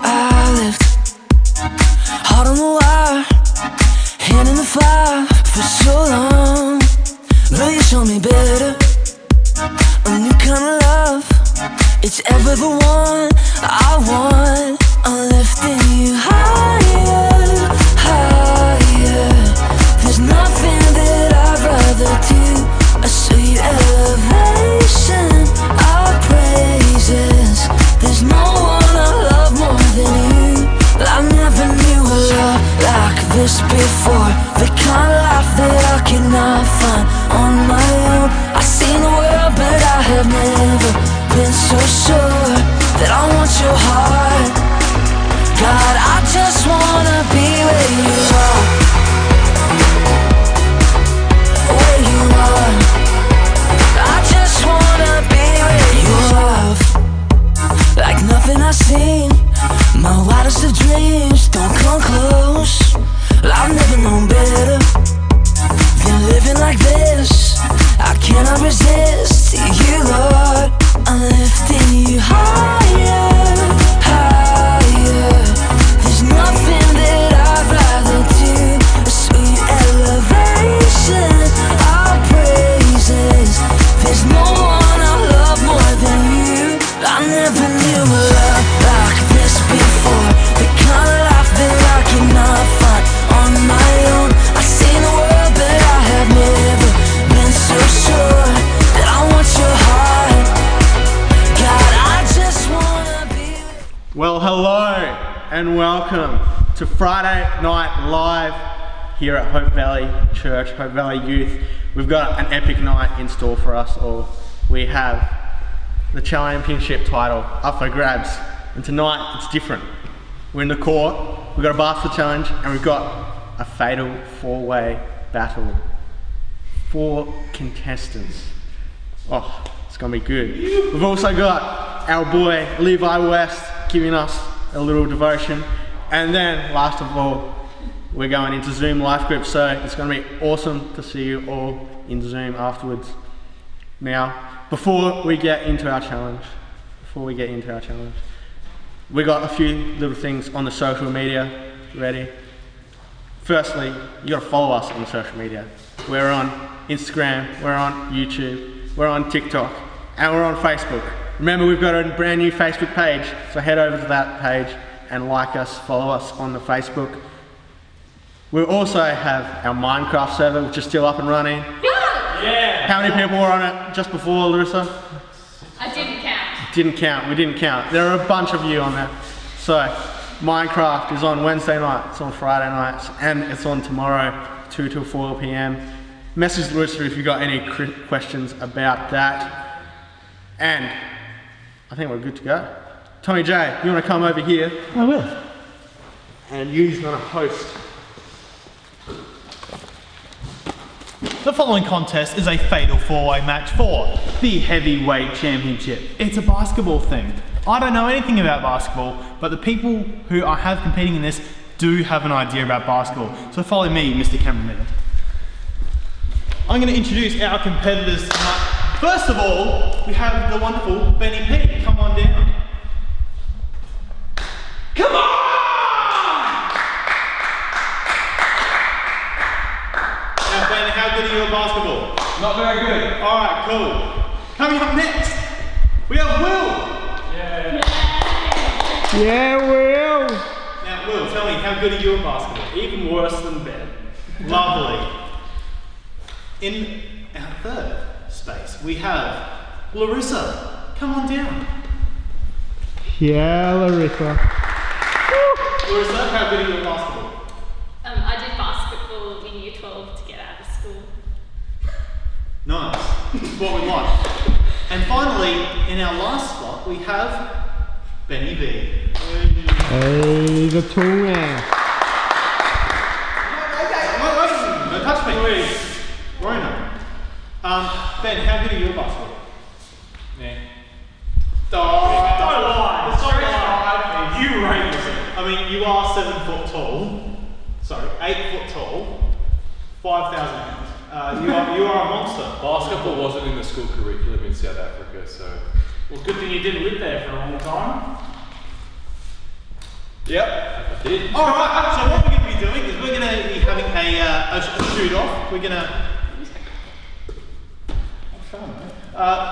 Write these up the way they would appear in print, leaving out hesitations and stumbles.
I lived hard on the wire, hand in the fire for so long, but you showed me better, a new kind of love. It's ever the one I want. I'm lifting you higher, higher. There's nothing that I'd rather do. A sweet elevation, our praises. There's no one I love more than you. I never knew a love like this before, the kind of life that I cannot find on my own. I've seen the world, but I have never been so sure that I want your heart. God, I just wanna be where you are, where you are. I just wanna be where you love, like nothing I've seen. My wildest of dreams don't come close. I've never known better than living like this. I cannot resist you, Lord. I'm lifting you higher, higher. There's nothing that I'd rather do. A sweet elevation, our praises. There's no one I love more than you. I never knew a love like this before, the kind of life that I cannot find on my own. I've seen the world, but I have never been so sure that I want your heart. God, I just wanna be. Well, hello and welcome to Friday Night Live here at Hope Valley Church, Hope Valley Youth. We've got an epic night in store for us all. We have the championship title up for grabs, and tonight it's different. We're in the court, we've got a basketball challenge, and we've got a fatal four-way battle. 4 contestants. Oh, it's gonna be good. We've also got our boy Levi West giving us a little devotion, and then last of all, we're going into Zoom life group, so it's gonna be awesome to see you all in Zoom afterwards. Now, before we get into our challenge, we got a few little things on the social media. Ready? Firstly, you gotta follow us on the social media. We're on Instagram, we're on YouTube, we're on TikTok, and we're on Facebook. Remember, we've got a brand new Facebook page, so head over to that page and like us, follow us on the Facebook. We also have our Minecraft server, which is still up and running. Yeah! How many people were on it just before, Larissa? I didn't count. We didn't count. There are a bunch of you on there. So, Minecraft is on Wednesday night, it's on Friday nights, and it's on tomorrow, 2 till 4 p.m. Message Larissa if you've got any questions about that. And I think we're good to go. Tommy J, you want to come over here? I will. And you're going to host. The following contest is a fatal 4-way match for the heavyweight championship. It's a basketball thing. I don't know anything about basketball, but the people who I have competing in this do have an idea about basketball. So follow me, Mr. Cameraman. I'm going to introduce our competitors tonight. First of all, we have the wonderful Benny P. Come on down. Come on! Now Ben, how good are you at basketball? Not very good. Alright, cool. Coming up next, we have Will. Yeah, Will. Now Will, tell me, how good are you at basketball? Even worse than Ben. Lovely. In our third space, we have Larissa. Come on down. Yeah, Larissa. Larissa, how good are you at basketball? I did basketball in year 12 to get out of school. Nice. This is what we like. And finally, in our last spot, we have Benny B. Hey, the tall man. No, touch me. Rona. Ben, how good are you at basketball? Yeah. Don't lie. Don't lie. You rate yourself. I mean, you are 7 foot tall. Sorry, 8 foot tall. 5,000 pounds. You are a monster. Basketball wasn't in the school curriculum in South Africa, so. Well, good thing you didn't live there for a long time. Yep. I did. Alright, so what we're going to be doing is we're going to be having a shoot off. We're going to.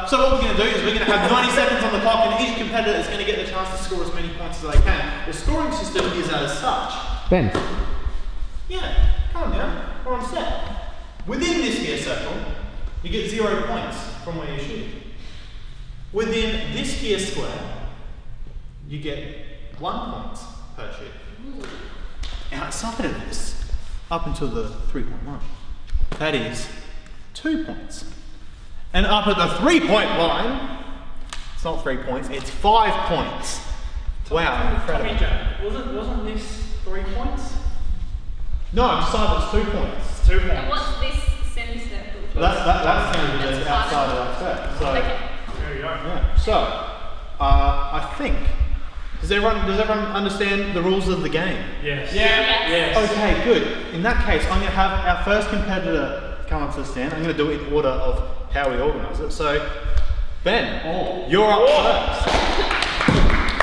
So what we're going to do is we're going to have 90 seconds on the clock, and each competitor is going to get the chance to score as many points as they can. The scoring system is as such. Ben. Yeah, calm down. We're on set. Within this here circle, you get 0 points from where you shoot. Within this here square, you get 1 point per shoot. Outside of this, up until the 3-point line, that is 2 points. And up at the 3-point line, it's not 3 points, it's 5 points. Wow, incredible. Wasn't this 3 points? No, I decided it's 2 points. 2 And points. what's this semicircle? That's going to be That's outside of that square. So, Okay. There you go. yeah. So, I think, does everyone understand the rules of the game? Yes. Yes. Okay, good. In that case, I'm going to have our first competitor come up to the stand. I'm going to do it in order of how we organise it. So, Ben, you're up first.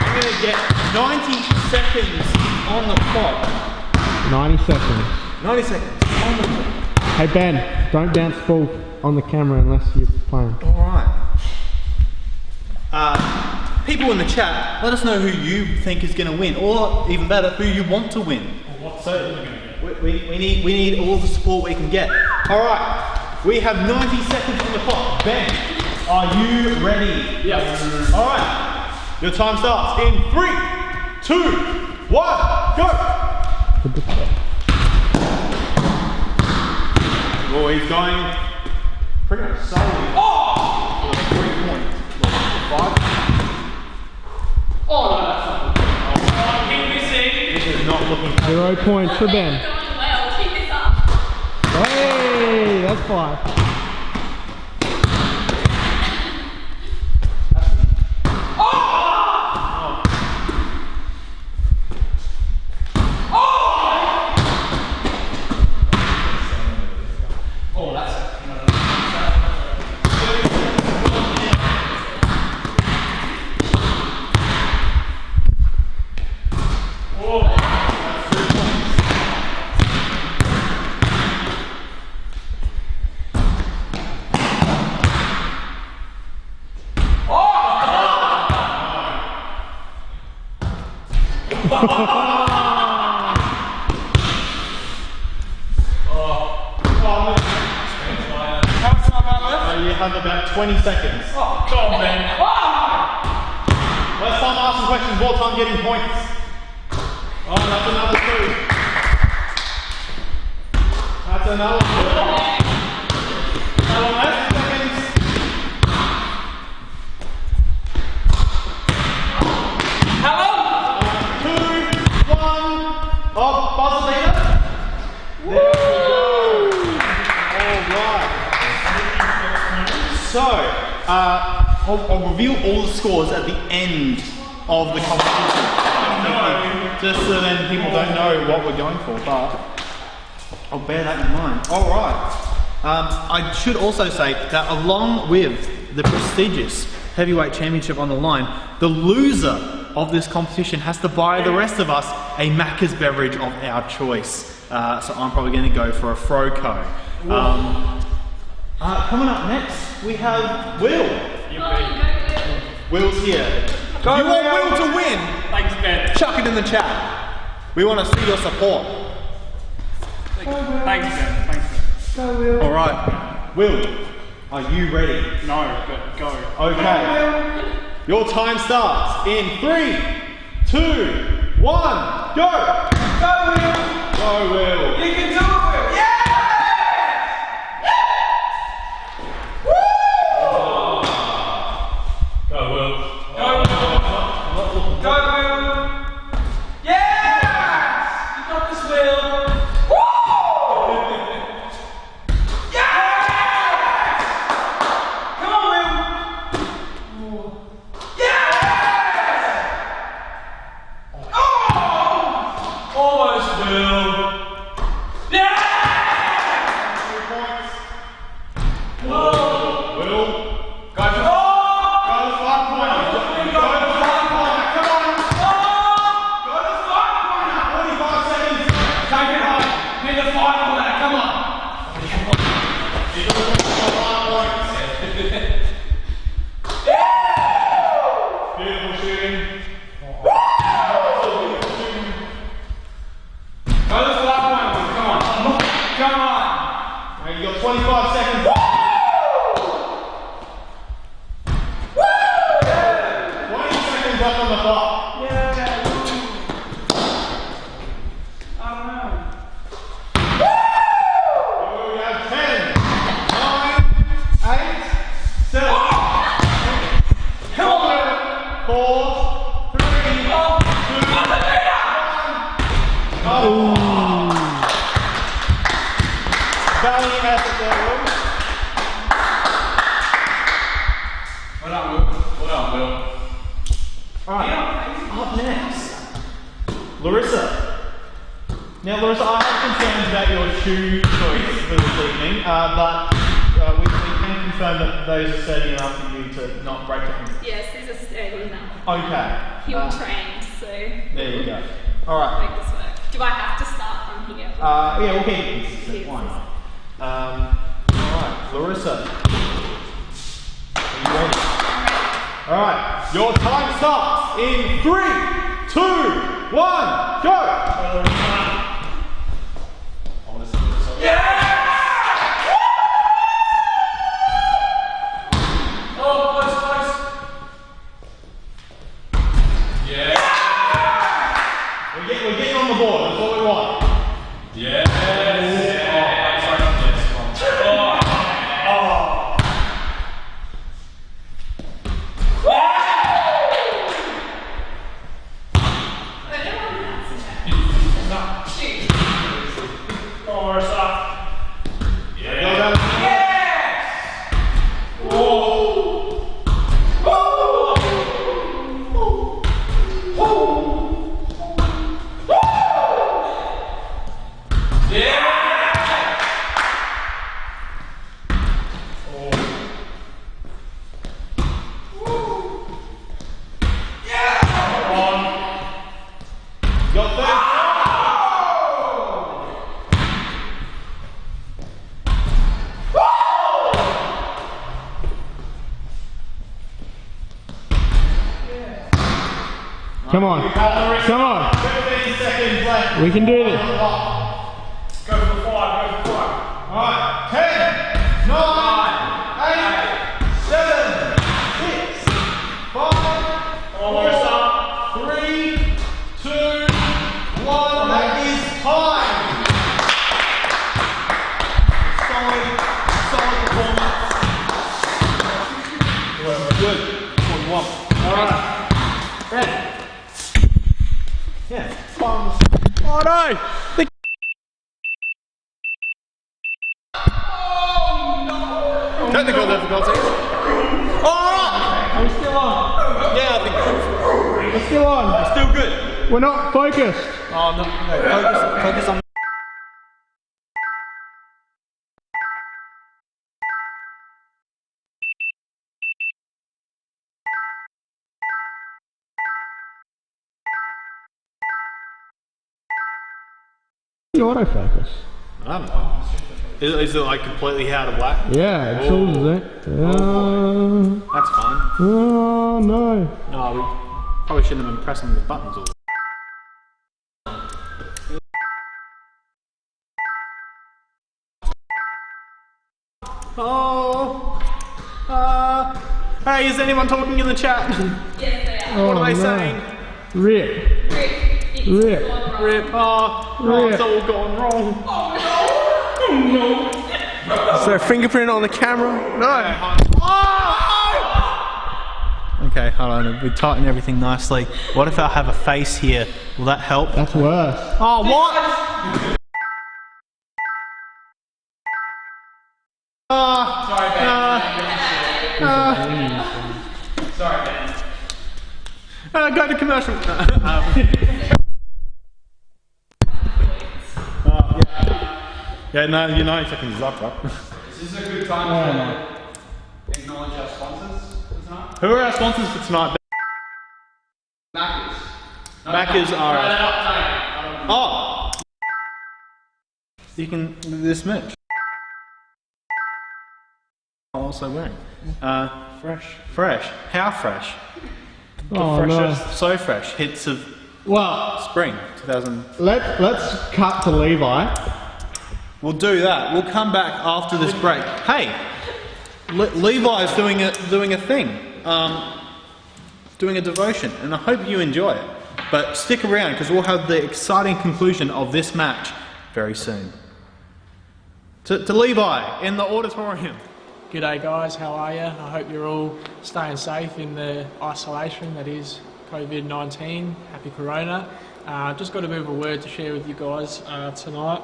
I'm going to get 90 seconds on the clock. 90 seconds. 90 seconds on the clock. Hey Ben, don't dance full on the camera unless you're playing. Alright. People in the chat, let us know who you think is going to win, or even better, who you want to win. We need all the support we can get. Alright, we have 90 seconds on the clock. Ben, are you ready? Yes. Alright, your time starts in 3, 2, 1, go! Oh, he's going pretty much solely. Oh! 3 points. 5. Oh, no, that's not good. Oh, keep missing. This is not looking 0 points for Ben. Going well. Keep this up. Hey, that's 5. You have about 20 seconds. Oh, come on, Ben. Less time asking questions, more time getting points. Oh, that's another 2. That's another 2. Less seconds. Hello? 2, 1. Oh, buzzer beater. There we go. Alright. So, I'll reveal all the scores at the end of the competition. Just so then people don't know what we're going for, but I'll bear that in mind. Alright. I should also say that along with the prestigious heavyweight championship on the line, the loser of this competition has to buy the rest of us a Macca's beverage of our choice. So I'm probably going to go for a Froco. Coming up next, we have Will. Will's here. Go, you want Will. Will to win? Thanks, Ben. Chuck it in the chat. We want to see your support. Thanks, Ben. Thanks, Ben. Alright. Will, are you ready? No, but go. Okay. Your time starts in 3, 2, 1, go! Go, Will. Go, Will. You can do it, Will. Yeah! Go, Will. Go, Will. Go, Will. Yes! You got this, Will. Yes! Come on, Will. Yes! Oh! Almost, Will. Beautiful shooting. Go to the last one. Come on. Come on. Right, you got 25 seconds. 20 seconds left on the clock. We have 10, 9, 8, 7, 4, 3, 2, 1. Valiant effort there, Will. Well done, Will. Well done, Will. Alright, up next, Larissa. Now, Larissa, I have concerns about your shoe choice for this evening, but we can confirm that those are sturdy enough for you to not break down. Yes, these are sturdy enough. Okay. Heel trained, so There you go. Alright. make this work. Do I have to start from here? Yeah, we'll keep it consistent. Why not? Alright, Larissa. Are you ready? Alright, your time starts in 3, 2, 1, go! Oh, close, close. Yeah. We're getting on the board, that's what we want. Yes. Oh, sorry. Yes. Come on. Come on. 15 seconds left. We can do this. Go for the 5, go for the 5. Alright, 10, 9, 8, 7, 6, 5, 4, 3, 2, 1. That is time. Solid performance. Good. That's what you want. Alright. Ready? Yeah. Fun. Oh no! Technical difficulties. Alright! Are we still on? Yeah, I think We're still on. it's still good. We're not focused. Oh no, focus on. The autofocus. I don't know. Is it like completely out of whack? Yeah, it chooses it. That's fine. Oh no. No, we probably shouldn't have been pressing the buttons all. Oh. Hey, is anyone talking in the chat? Yes, they are. What are they no. saying? Rip. Rick, it's Rip. gone wrong. Rip. Oh, Rip. it's all gone wrong. Is there a fingerprint on the camera? No. Okay, hold on. We tighten everything nicely. What if I have a face here? Will that help? That's worse. Oh, what? Sorry, Ben. Sorry, Ben. Go to commercial. Yeah, no, your 90 seconds is up, right? Is this a good time to acknowledge our sponsors for tonight? Who are our sponsors for tonight? Macca's. Macca's are. No, Oh! You can do this merch. I'm also wearing. Fresh. Fresh. How fresh? Oh no. So fresh. Hits of Well, spring 2000. let's cut to Levi. We'll do that. We'll come back after this break. Hey, Levi's doing a thing, doing a devotion, and I hope you enjoy it. But stick around because we'll have the exciting conclusion of this match very soon. To Levi in the auditorium. G'day guys, how are you? I hope you're all staying safe in the isolation that is COVID-19. Happy Corona. Just got a bit of a word to share with you guys tonight.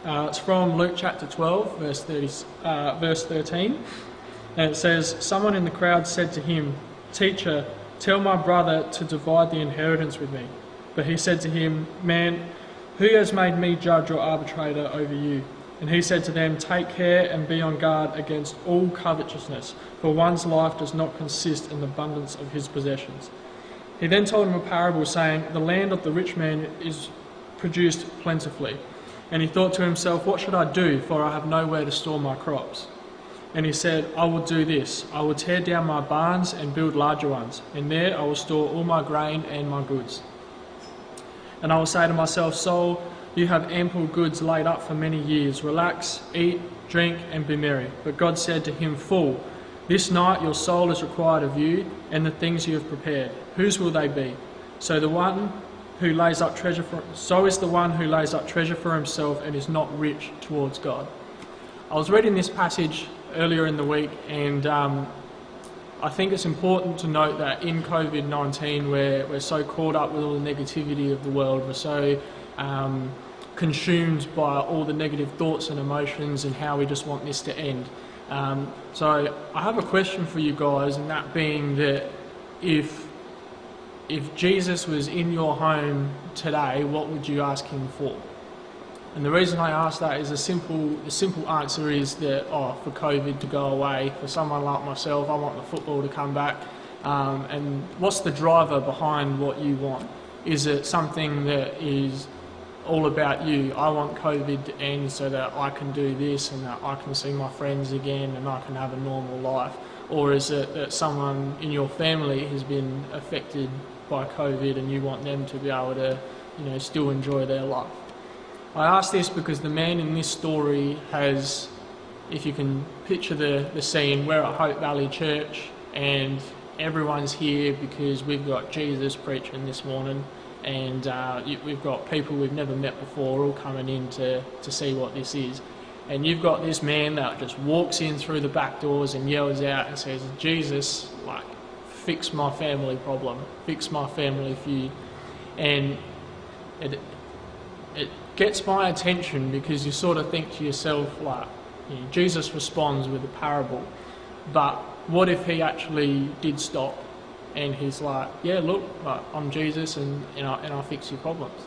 It's from Luke chapter 12, verse 13. And it says, "Someone in the crowd said to him, 'Teacher, tell my brother to divide the inheritance with me.' But he said to him, 'Man, who has made me judge or arbitrator over you?' And he said to them, 'Take care and be on guard against all covetousness, for one's life does not consist in the abundance of his possessions.' He then told him a parable, saying, 'The land of the rich man is produced plentifully. And he thought to himself, what should I do, for I have nowhere to store my crops? And he said, I will do this. I will tear down my barns and build larger ones, and there I will store all my grain and my goods. And I will say to myself, soul, you have ample goods laid up for many years. Relax, eat, drink, and be merry.' But God said to him, Fool, this night your soul is required of you, and the things you have prepared. Whose will they be? So is the one who lays up treasure for himself and is not rich towards God." I was reading this passage earlier in the week, and I think it's important to note that in COVID-19 we're so caught up with all the negativity of the world. We're so consumed by all the negative thoughts and emotions and how we just want this to end. So I have a question for you guys, and that being that if Jesus was in your home today, what would you ask him for? And the reason I ask that is the simple answer is that, for COVID to go away. For someone like myself, I want the football to come back. And what's the driver behind what you want? Is it something that is all about you? I want COVID to end so that I can do this and that I can see my friends again and I can have a normal life. Or is it that someone in your family has been affected by COVID and you want them to be able to, still enjoy their life? I ask this because the man in this story has, if you can picture the scene, we're at Hope Valley Church and everyone's here because we've got Jesus preaching this morning, and we've got people we've never met before all coming in to see what this is. And you've got this man that just walks in through the back doors and yells out and says, Jesus, fix my family problem, fix my family feud. And it gets my attention because you sort of think to yourself, Jesus responds with a parable, but what if he actually did stop and he's like, yeah, look, I'm Jesus and I'll fix your problems.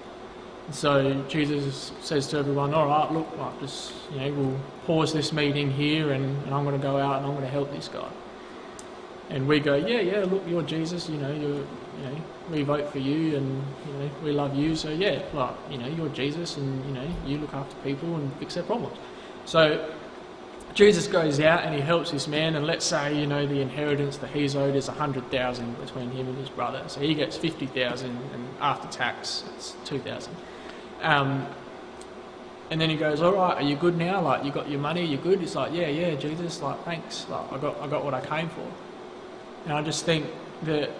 So Jesus says to everyone, all right, look, we'll pause this meeting here and I'm going to go out and I'm going to help this guy. And we go, yeah, look, you're Jesus, we vote for you and, we love you. So yeah, you're Jesus and, you look after people and fix their problems. So Jesus goes out and he helps this man, and let's say, the inheritance that he's owed is 100,000 between him and his brother. So he gets 50,000 and after tax, it's 2,000. And then he goes, all right, are you good now? You got your money, you good? He's like, yeah, Jesus, thanks. I got what I came for. And I just think that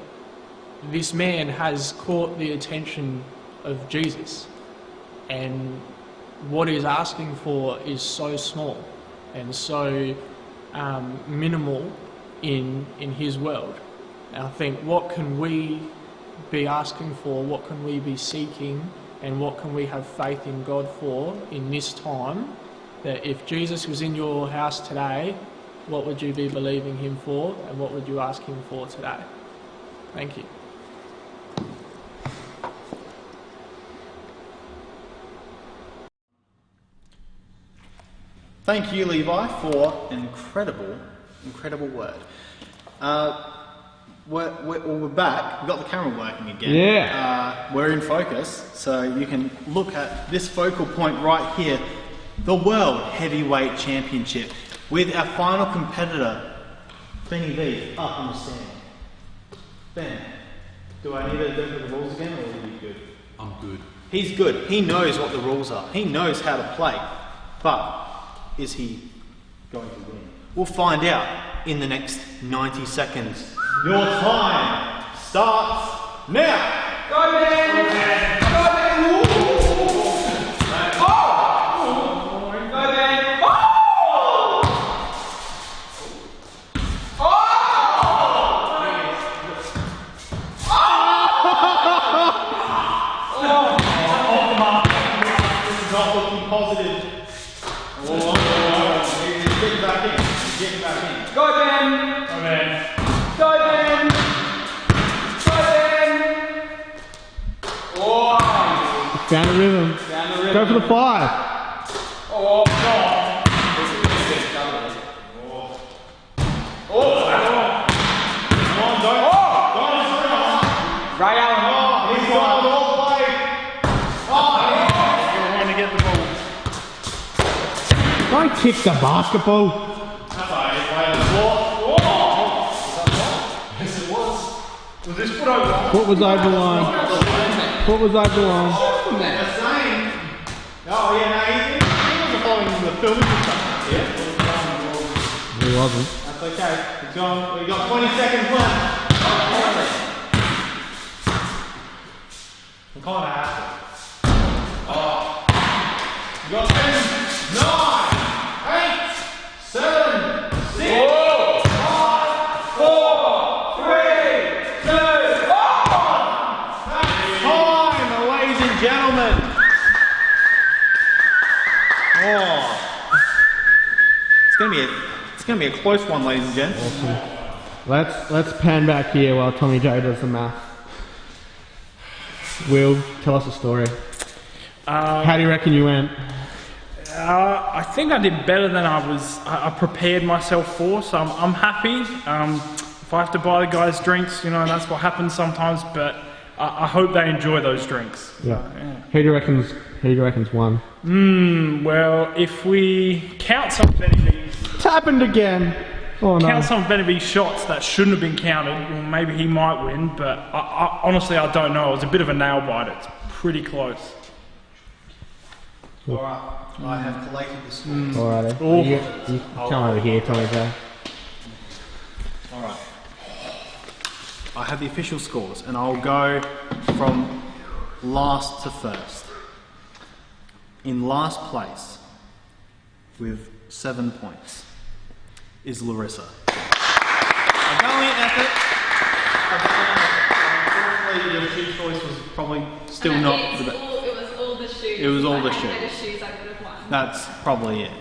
this man has caught the attention of Jesus, and what he's asking for is so small and so minimal in his world. And I think, what can we be asking for, what can we be seeking, and what can we have faith in God for in this time, that if Jesus was in your house today, what would you be believing him for, and what would you ask him for today? Thank you. Thank you, Levi, for an incredible word. We're back. We've got the camera working again. Yeah. We're in focus, so you can look at this focal point right here, the World Heavyweight Championship. with our final competitor, Benny V, up on the stand. Ben, do I need to go through the rules again, or will he be good? I'm good. He's good. He knows what the rules are. He knows how to play. But is he going to win? We'll find out in the next 90 seconds. Your time starts now. Go, Ben! Go, Ben! Go, Ben! Not looking positive. He's getting back in. He's getting back in. Go, Ben! Go, Ben. Go, Ben! Go, Ben! Oh! Found a rhythm. Down the river. Go for the 5. Oh, God. Ray Allen. He's got it all the way. Trying to get the ball. Don't kick the basketball. That's all right. He's playing on the floor. Yes, it was. Was this foot over? Foot was over the line. Foot was over the line. The same. Oh, yeah, no, he wasn't following the filming and stuff. Yeah. He wasn't. That's okay. It's gone. We've got 20 seconds left. We kind of have to. Oh. We got 10, 9, 8, 7, 6, 5, 4, 3, 2, 1. Time, ladies and gentlemen. Oh. It's gonna be a close one, ladies and gents. Let's pan back here while Tommy J does the math. Will, tell us a story. How do you reckon you went? I think I did better than I prepared myself for, so I'm happy. If I have to buy the guys drinks, you know, that's what happens sometimes, but I hope they enjoy those drinks. Yeah. Who do you reckon's won? Well, if we count some Benny B's, It's happened again. Oh no. count some Benny B's shots that shouldn't have been counted, well, maybe he might win, but I honestly I don't know. It was a bit of a nail biter. It's pretty close. Alright, I have collated the scores. Alrighty. Oh. You come over here, Tommy J. Alright. I have the official scores, and I'll go from last to first. In last place, with 7 points, is Larissa. A valiant effort. Unfortunately, your shoe choice was probably still not the best. It was all the shoes. It was all the If I had better shoes. shoes, I could have won. That's probably it.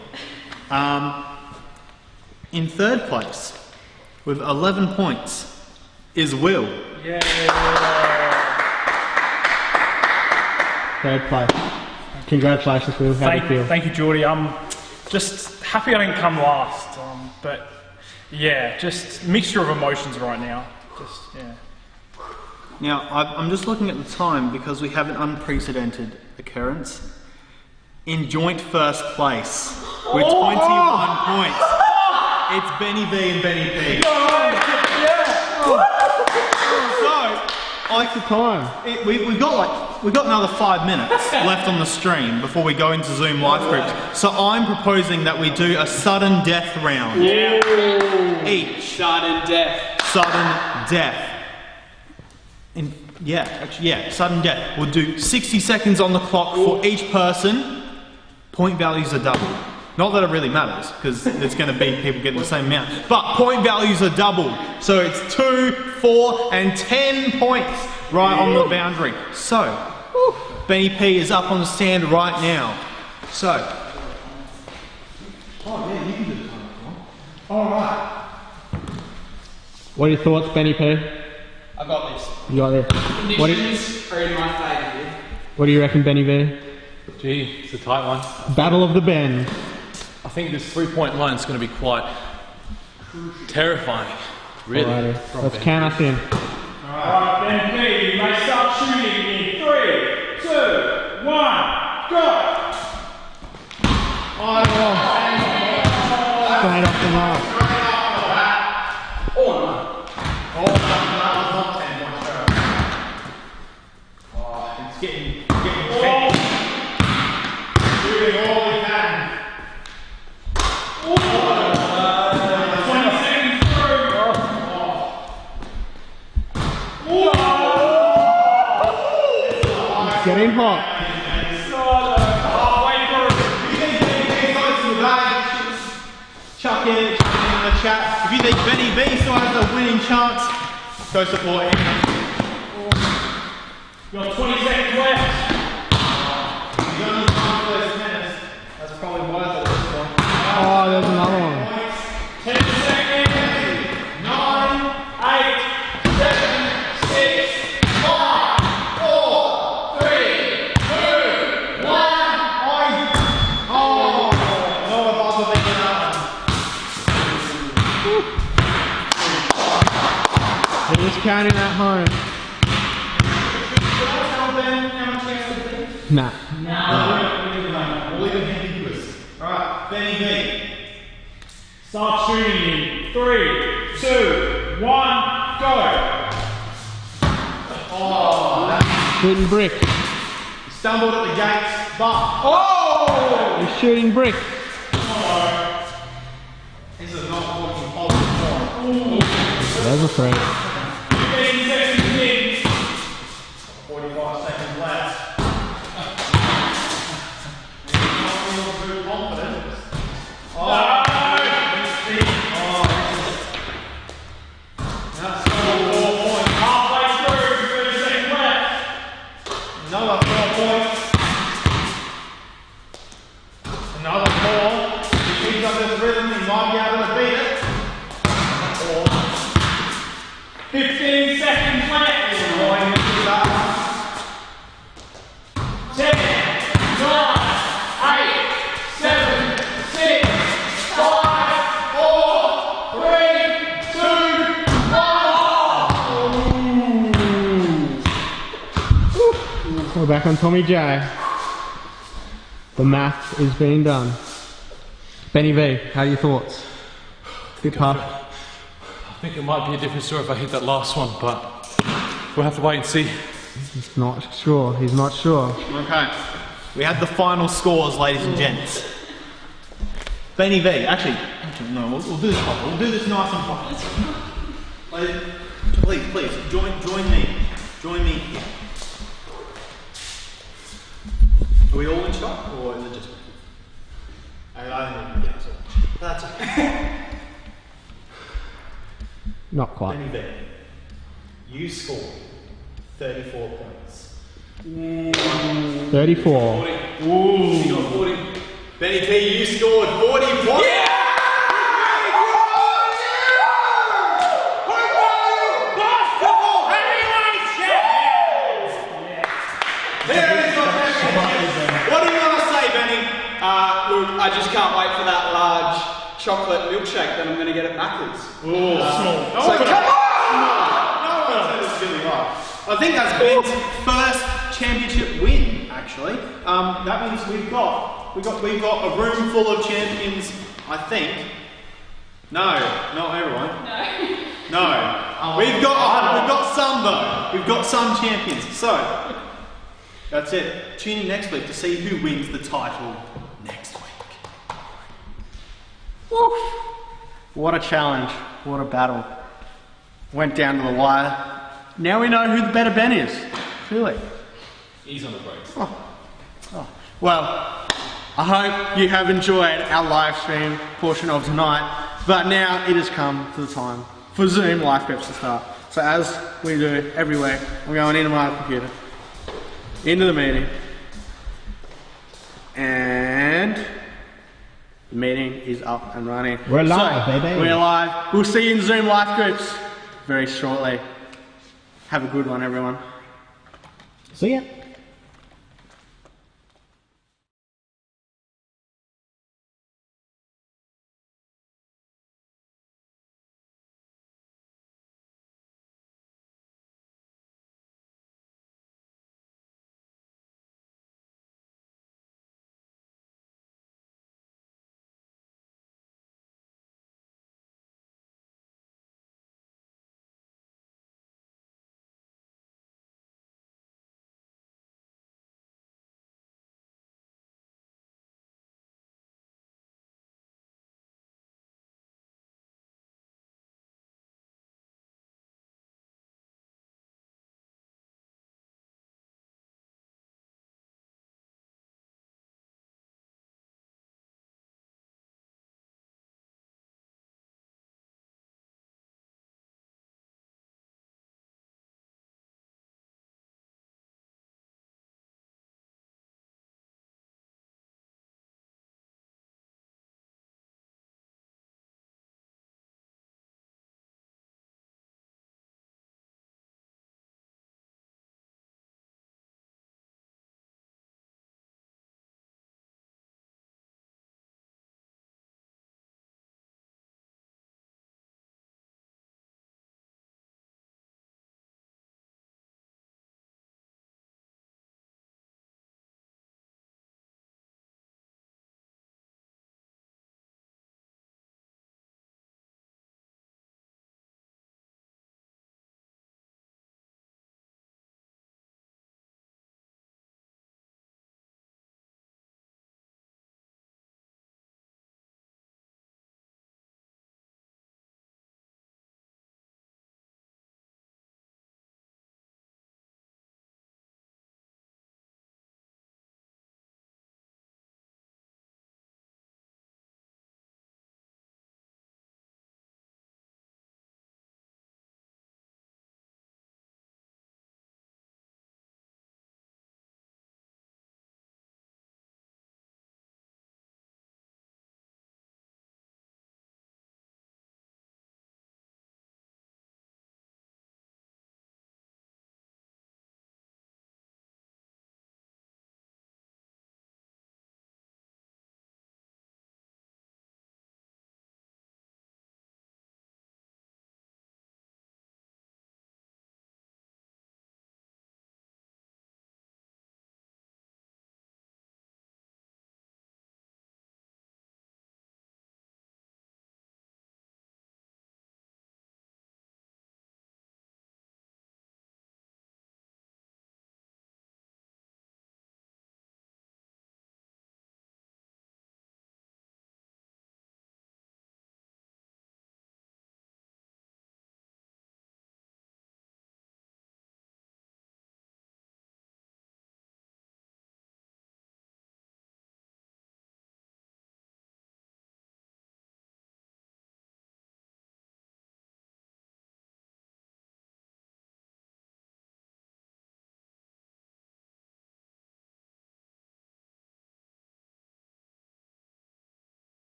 In third place, with 11 points, is Will. Third place. Congratulations, Will. How do you feel? Thank you, Geordie. I'm just happy I didn't come last, but yeah, just mixture of emotions right now. Just yeah. Now, I'm just looking at the time because we have an unprecedented occurrence. In joint first place, with 21 points, it's Benny V and Benny P. What's the time? We've got another 5 minutes left on the stream before we go into Zoom live groups. So I'm proposing that we do a sudden death round. Each. Sudden death. Sudden death. Sudden death. We'll do 60 seconds on the clock for each person. Point values are double. Not that it really matters, because there's going to be people getting the same amount. But point values are doubled. So it's 2, 4, and 10 points right on the boundary. So, Benny P is up on the stand right now. So. Oh, yeah, you can do the time. Alright. What are your thoughts, Benny P? I got this. You got this. What Conditions are in my favour here. do you reckon, Benny V? Gee, it's a tight one. Battle of the Bend. I think this 3-point line is going to be quite terrifying. Really. Alrighty. Let's count us in. Alright, Ben P, you may start shooting in 3, 2, 1, go! Straight off the mark. It's getting heavy. Doing all we can. 20 seconds through. It's getting hot. Chuck in the chat. If you think Benny B still has a winning chance, go support him. You got 20 seconds left. He's only time for those minutes. That's probably worth it at this point. Oh, there's another one. 10 seconds. 9, 8, 7, 6, 5, 4, 3, 2, 1. Oh, no buzzer thinking that one. He was counting at home. Nah. We'll leave it ambiguous. Alright, Benny B. Start shooting in 3, 2, 1, go! Oh, that Shooting brick. he stumbled at the gates, but oh! He's shooting brick. This is not working positive form. There's a three. 15 seconds in. 45 seconds left. Another 4. If he keeps up this rhythm, he might be able to beat it. 15 seconds left. 10, 9, 8, 7, 6, 5, 4, 3, 2, 1. We're back on Tommy J. The math is being done. Benny V, how are your thoughts? Bit tough. I think it might be a different story if I hit that last one, but we'll have to wait and see. He's not sure. He's not sure. Okay. We have the final scores, ladies and gents. Benny V, actually no, we'll do this proper. We'll do this nice and proper. Please, join me. Join me here. Are we all in shot, or is it just me? I don't think we can get us all. That's okay. Not quite. Benny V, you scored 34 points. 34. He got 40. Benny T, you scored 40 points. Yeah! Look, I just can't wait for that large chocolate milkshake that I'm going to get it backwards. Oh, So come on! I think that's Ben's first championship win, actually. That means we've got a room full of champions, I think. No, not everyone. No. We've got some though. We've got some champions. So that's it. Tune in next week to see who wins the title next week. Woo. What a challenge. What a battle. Went down to the wire. Now we know who the better Ben is. Really. He's on the brakes. Well, I hope you have enjoyed our live stream portion of tonight. But now it has come to the time for Zoom live clips to start. So as we do every week, I'm going into my computer, into the meeting, and the meeting is up and running. We're live, baby. We're live. We'll see you in Zoom live clips very shortly. Have a good one, everyone. See ya.